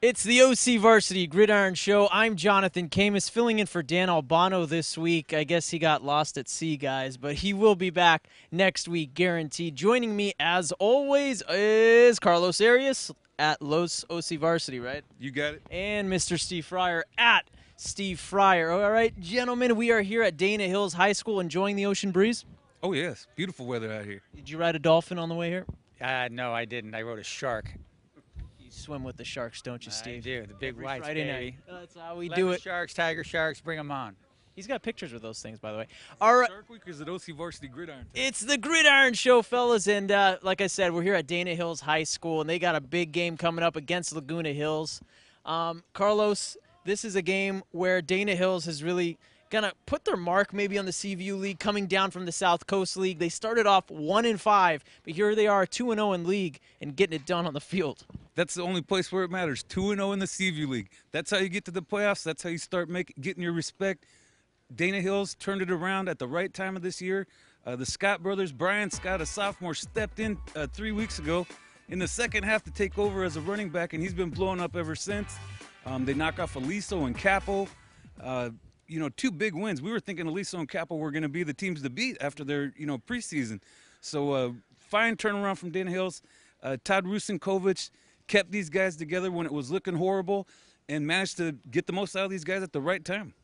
It's the OCVarsity Gridiron Show. I'm Jonathan Khamis, filling in for Dan Albano this week. I guess he got lost at sea, guys, but he will be back next week, guaranteed. Joining me, as always, is Carlos Arias at Los OCVarsity, right? You got it. And Mr. Steve Fryer at Steve Fryer. All right, gentlemen, we are here at Laguna Hills High School enjoying the ocean breeze. Oh, yes. Beautiful weather out here. Did you ride a dolphin on the way here? No, I didn't. I rode a shark. Swim with the sharks, don't you, Steve? I do. The big Every whites, Friday baby. night. That's how we Lemon do it. Sharks, tiger sharks, bring them on. He's got pictures with those things, by the way. All right. Shark Week is at OCVarsity Gridiron. It's the Gridiron Show, fellas, and like I said, we're here at Laguna Hills High School, and they got a big game coming up against Laguna Hills. Carlos, this is a game where Laguna Hills has really gonna put their mark maybe on the CVU League, coming down from the South Coast League. They started off 1-5, but here they are 2-0 in league and getting it done on the field. That's the only place where it matters. 2-0 in the CVU League. That's how you get to the playoffs. That's how you start getting your respect. Laguna Hills turned it around at the right time of this year. The Scott brothers, Brian Scott, a sophomore, stepped in 3 weeks ago in the second half to take over as a running back, and he's been blowing up ever since. They knock off Aliso and Capo. You know, two big wins. We were thinking Aliso and Capo were going to be the teams to beat after their, preseason. So fine turnaround from Laguna Hills. Todd Rusinkovich kept these guys together when it was looking horrible and managed to get the most out of these guys at the right time.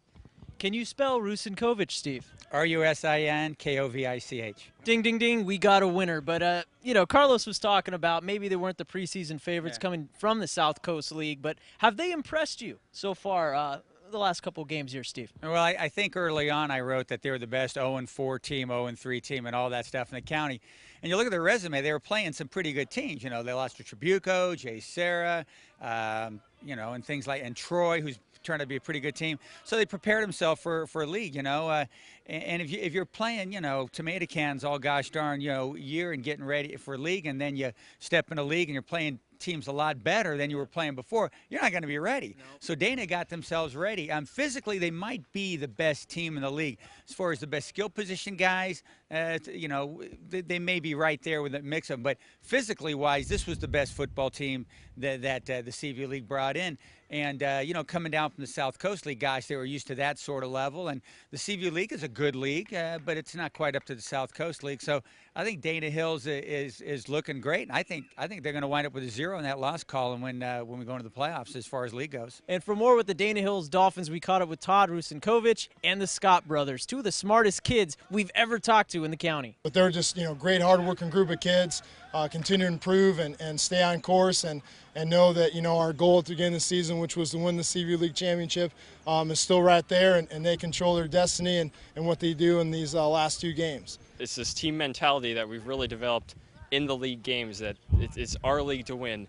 Can you spell Rusinkovich, Steve? Rusinkovich. Ding, ding, ding, we got a winner. But, Carlos was talking about maybe they weren't the preseason favorites coming from the South Coast League, but have they impressed you so far the last couple of games here, Steve? Well, I think early on I wrote that they were the best 0-4 team, 0-3 team, and all that stuff in the county. And you look at their resume, they were playing some pretty good teams. You know, they lost to Tribuco, Jay Serra, and things like, and Troy, who's turned to be a pretty good team. So they prepared themselves for a league, and if you're playing, tomato cans all gosh darn, year and getting ready for a league, and then you step in a league and you're playing teams a lot better than you were playing before, you're not going to be ready. Nope. So Dana got themselves ready. Physically, they might be the best team in the league. As far as the best skill position guys, they may be right there with a mix of them. But physically wise, this was the best football team that the CVU League brought in. And, coming down from the South Coast League, gosh, they were used to that sort of level. And the CVU League is a good league, but it's not quite up to the South Coast League. So I think Laguna Hills is looking great. And I think they're going to wind up with a 0 in that loss column when we go into the playoffs as far as league goes. And for more with the Laguna Hills Dolphins, we caught up with Todd Rusinkovich and the Scott brothers, two of the smartest kids we've ever talked to in the county. But they're just, great, hard-working group of kids, continue to improve and stay on course and know that, our goal at the beginning of the season, which was to win the CVU League championship, is still right there, and they control their destiny and what they do in these last two games. It's this team mentality that we've really developed in the league games, that it's our league to win.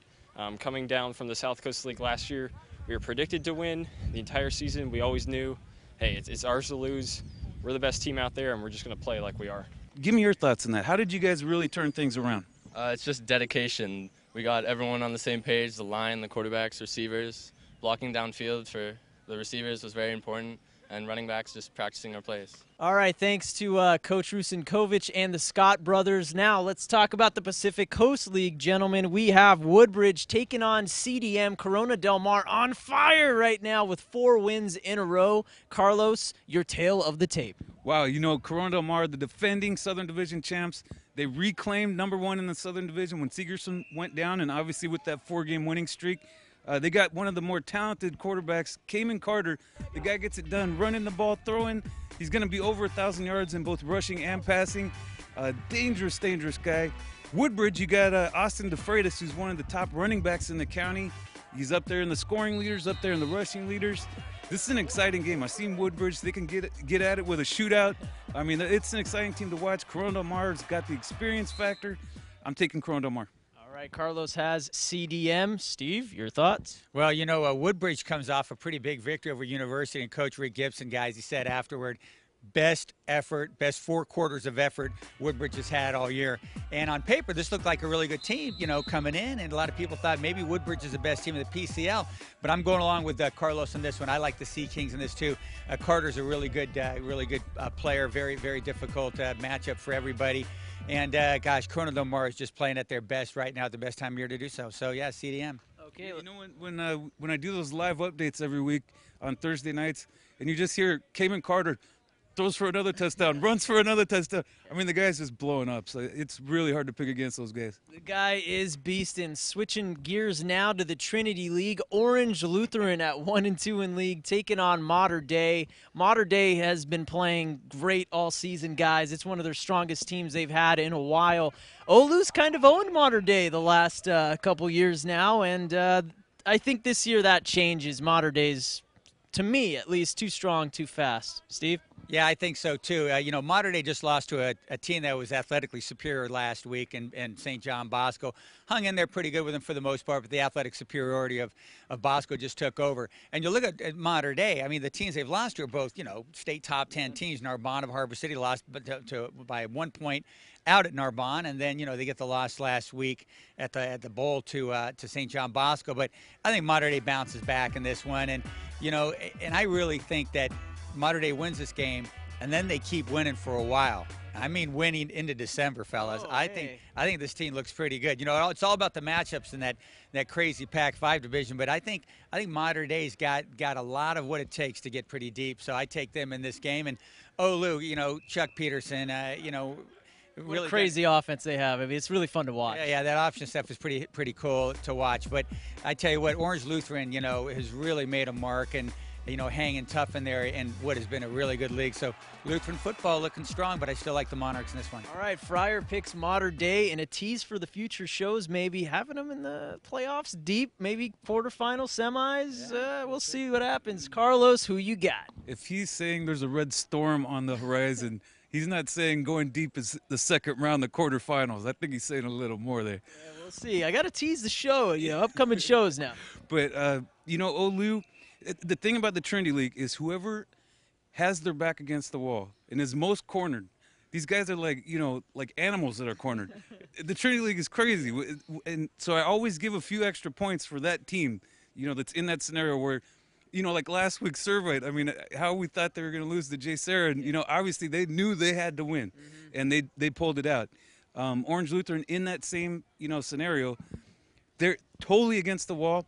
Coming down from the South Coast League last year, we were predicted to win the entire season. We always knew, hey, it's ours to lose. We're the best team out there, and we're just going to play like we are. Give me your thoughts on that. How did you guys really turn things around? It's just dedication. We got everyone on the same page, the line, the quarterbacks, receivers. Blocking downfield for the receivers was very important, and running backs just practicing our plays. All right, thanks to Coach Rusinkovich and the Scott brothers. Now let's talk about the Pacific Coast League, gentlemen. We have Woodbridge taking on CDM. Corona Del Mar on fire right now with 4 wins in a row. Carlos, your tale of the tape. Wow, Corona Del Mar, the defending Southern Division champs, they reclaimed #1 in the Southern Division when Segerson went down, and obviously with that 4-game winning streak. They got one of the more talented quarterbacks, Kamen Carter. The guy gets it done, running the ball, throwing. He's going to be over 1,000 yards in both rushing and passing. Dangerous guy. Woodbridge, you got Austin DeFreitas, who's one of the top running backs in the county. He's up there in the scoring leaders, up there in the rushing leaders. This is an exciting game. I've seen Woodbridge. They can get at it with a shootout. I mean, it's an exciting team to watch. Corona Del Mar's got the experience factor. I'm taking Corona Del Mar. All right, Carlos has CDM. Steve, your thoughts? Well, Woodbridge comes off a pretty big victory over University, and Coach Rick Gibson, guys, he said afterward, best effort, best 4 quarters of effort Woodbridge has had all year. And on paper, this looked like a really good team, coming in. And a lot of people thought maybe Woodbridge is the best team in the PCL. But I'm going along with Carlos on this one. I like the Sea Kings in this too. Carter's a really good player. Very, very difficult matchup for everybody. And gosh, Corona Del Mar is just playing at their best right now, at the best time of year to do so. So yeah, CDM. Okay. You know when I do those live updates every week on Thursday nights, and you just hear Kamen Carter throws for another touchdown, runs for another touchdown. I mean, the guy's just blowing up, so it's really hard to pick against those guys. The guy is beastin'. Switching gears now to the Trinity League. Orange Lutheran at 1-2 in league, taking on Mater Dei. Mater Dei has been playing great all season, guys. It's one of their strongest teams they've had in a while. Olu's kind of owned Mater Dei the last couple years now, and I think this year that changes. Mater Dei's, to me at least, too strong, too fast. Steve? Yeah, I think so too. You know, Mater Dei just lost to a team that was athletically superior last week, and St. John Bosco hung in there pretty good with them for the most part, but the athletic superiority of Bosco just took over. And you look at Mater Dei, I mean, the teams they've lost to are both, you know, state top 10 teams. Narbonne of Harbor City lost by 1 point out at Narbonne, and then, you know, they get the loss last week at the bowl to St. John Bosco. But I think Mater Dei bounces back in this one, and, you know, and I really think that Mater Dei wins this game, and then they keep winning for a while. I mean, winning into December, fellas. I think this team looks pretty good. You know, it's all about the matchups in that crazy Pac-5 division. But I think Mater Dei's got a lot of what it takes to get pretty deep. So I take them in this game. And Olu, you know, Chuck Peterson, you know, really what a crazy offense they have. I mean, it's really fun to watch. Yeah, that option stuff is pretty cool to watch. But I tell you what, Orange Lutheran, you know, has really made a mark, and, you know, hanging tough in there in what has been a really good league. So Lutheran football looking strong, but I still like the Monarchs in this one. All right, Fryer picks Mater Dei, and a tease for the future shows, maybe having them in the playoffs deep, maybe quarterfinal, semis. We'll see what happens. Carlos, who you got? If he's saying there's a red storm on the horizon, he's not saying going deep is the second round, the quarterfinals. I think he's saying a little more there. Yeah, we'll see. I got to tease the show, you know, upcoming shows now. But, you know, Olu, the thing about the Trinity League is whoever has their back against the wall and is most cornered, these guys are like, you know, like animals that are cornered. The Trinity League is crazy. And so I always give a few extra points for that team, you know, that's in that scenario where, you know, like last week's Servite, I mean, how we thought they were going to lose to J. Sarah. And, you know, obviously they knew they had to win, and they pulled it out. Orange Lutheran in that same, you know, scenario, they're totally against the wall.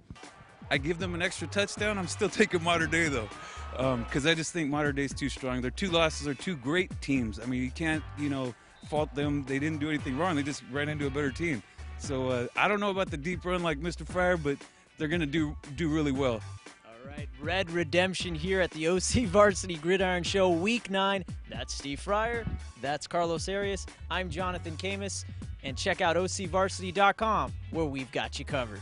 I give them an extra touchdown. I'm still taking Mater Dei, though, because I just think Mater Dei's too strong. Their two losses are two great teams. I mean, you can't, you know, fault them. They didn't do anything wrong. They just ran into a better team. So I don't know about the deep run like Mr. Fryer, but they're going to do really well. All right, Red Redemption here at the OCVarsity Gridiron Show, Week 9. That's Steve Fryer. That's Carlos Arias. I'm Jonathan Khamis. And check out OCVarsity.com, where we've got you covered.